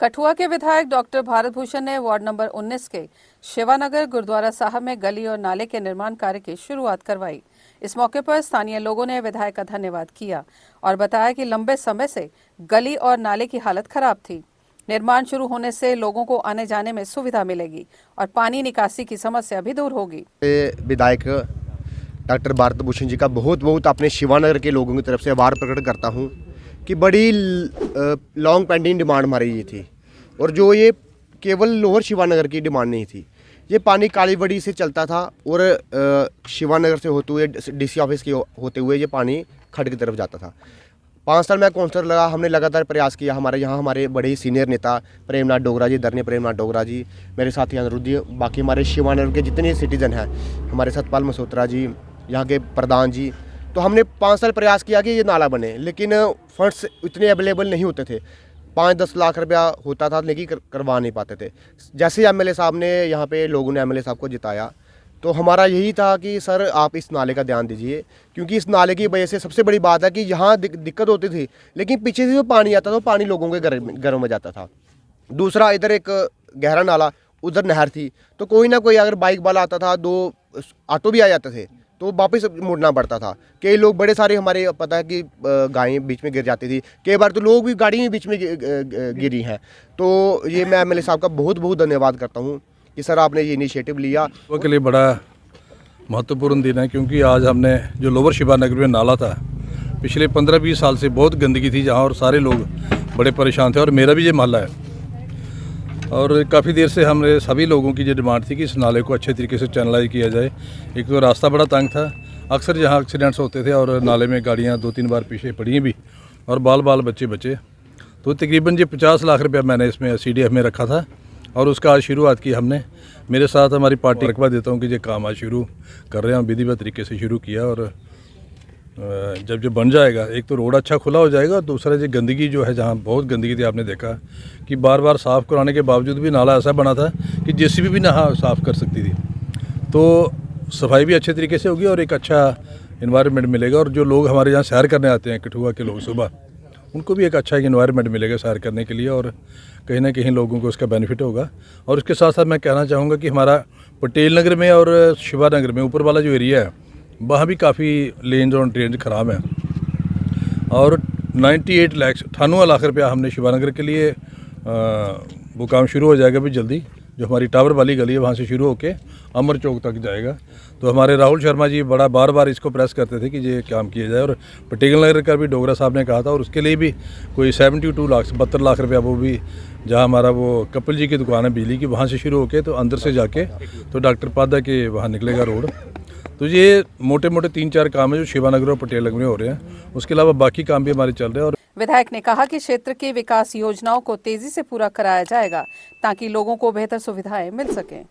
कठुआ के विधायक डॉक्टर भारत भूषण ने वार्ड नंबर 19 के शिवानगर गुरुद्वारा साहब में गली और नाले के निर्माण कार्य की शुरुआत करवाई। इस मौके पर स्थानीय लोगों ने विधायक का धन्यवाद किया और बताया कि लंबे समय से गली और नाले की हालत खराब थी। निर्माण शुरू होने से लोगों को आने जाने में सुविधा मिलेगी और पानी निकासी की समस्या भी दूर होगी। विधायक डॉक्टर भारत भूषण जी का बहुत बहुत अपने शिवानगर के लोगों की तरफ से आभार प्रकट करता हूँ कि बड़ी लॉन्ग पेंडिंग डिमांड हमारी ये थी और जो ये केवल लोअर शिवानगर की डिमांड नहीं थी। ये पानी कालीबड़ी से चलता था और शिवानगर से होते हुए डीसी ऑफिस के होते हुए ये पानी खड्ड की तरफ जाता था। 5 साल में काउंसलर लगा, हमने लगातार प्रयास किया। हमारे यहाँ हमारे बड़े ही सीनियर नेता प्रेमनाथ डोगरा जी, धरनी प्रेमनाथ डोगरा जी, मेरे साथी अनिरुद्ध, बाकी हमारे शिवानगर के जितने सिटीजन हैं, हमारे सतपाल मसोत्रा जी, यहाँ के प्रधान जी, तो हमने 5 साल प्रयास किया कि ये नाला बने, लेकिन फंड्स इतने अवेलेबल नहीं होते थे। 5-10 लाख रुपया होता था लेकिन करवा नहीं पाते थे। जैसे एमएलए साहब ने यहाँ पे लोगों ने एमएलए साहब को जिताया तो हमारा यही था कि सर आप इस नाले का ध्यान दीजिए, क्योंकि इस नाले की वजह से सबसे बड़ी बात है कि यहाँ दिक्कत होती थी, लेकिन पीछे से जो पानी आता था वो पानी लोगों के घरों में जाता था। दूसरा, इधर एक गहरा नाला, उधर नहर थी, तो कोई ना कोई अगर बाइक वाला आता था, 2 ऑटो भी आ जाते थे तो वापस मुड़ना पड़ता था। कई लोग बड़े सारे हमारे पता है कि गायें बीच में गिर जाती थी, कई बार तो लोग भी गाड़ी में बीच में गिरी हैं। तो ये मैं एमएलए साहब का बहुत बहुत धन्यवाद करता हूँ कि सर आपने ये इनिशिएटिव लिया। वो के लिए बड़ा महत्वपूर्ण दिन है, क्योंकि आज हमने जो लोअर शिवानगर में नाला था, पिछले 15-20 साल से बहुत गंदगी थी जहाँ, और सारे लोग बड़े परेशान थे और मेरा भी ये मोहल्ला है। और काफ़ी देर से हमने सभी लोगों की ये डिमांड थी कि इस नाले को अच्छे तरीके से चैनलाइज किया जाए। एक तो रास्ता बड़ा तंग था, अक्सर यहाँ एक्सीडेंट्स होते थे और नाले में गाड़ियाँ 2-3 बार पीछे पड़ी भी और बाल बच्चे बचे। तो तकरीबन ये 50 लाख रुपया मैंने इसमें CDF में रखा था और उसका आज शुरुआत की हमने। मेरे साथ हमारी पार्टी रखवा देता हूँ कि ये काम आज शुरू कर रहे हैं, विधिवत तरीके से शुरू किया। और जब जो बन जाएगा, एक तो रोड अच्छा खुला हो जाएगा और दूसरा जो गंदगी जो है, जहाँ बहुत गंदगी थी, आपने देखा कि बार बार साफ़ कराने के बावजूद भी नाला ऐसा बना था कि JCB भी ना साफ़ कर सकती थी। तो सफाई भी अच्छे तरीके से होगी और एक अच्छा इन्वायरमेंट मिलेगा। और जो लोग हमारे यहाँ सैर करने आते हैं, कठुआ के लोग सुबह, उनको भी एक अच्छा इन्वायरमेंट मिलेगा सैर करने के लिए और कहीं ना कहीं लोगों को उसका बेनिफिट होगा। और उसके साथ साथ मैं कहना चाहूँगा कि हमारा पटेल नगर में और शिवानगर में ऊपर वाला जो एरिया है, वहाँ भी काफ़ी लेन्स और ड्रेन्स ख़राब हैं। और 98 लाख रुपया हमने शिवानगर के लिए वो काम शुरू हो जाएगा भी जल्दी। जो हमारी टावर वाली गली है वहाँ से शुरू होके अमर चौक तक जाएगा। तो हमारे राहुल शर्मा जी बड़ा बार इसको प्रेस करते थे कि ये काम किया जाए। और पटेल नगर का भी डोगरा साहब ने कहा था और उसके लिए भी कोई 72 लाख रुपया, वो भी जहाँ हमारा वो कपिल जी की दुकान है बिजली की, वहाँ से शुरू होके तो अंदर से जाके तो डॉक्टर पादा के वहाँ निकलेगा रोड। तो ये मोटे 3-4 काम है जो शिवानगर और पटेल नगर में हो रहे हैं। उसके अलावा बाकी काम भी हमारे चल रहे हैं। और विधायक ने कहा कि क्षेत्र की विकास योजनाओं को तेजी से पूरा कराया जाएगा ताकि लोगों को बेहतर सुविधाएं मिल सकें।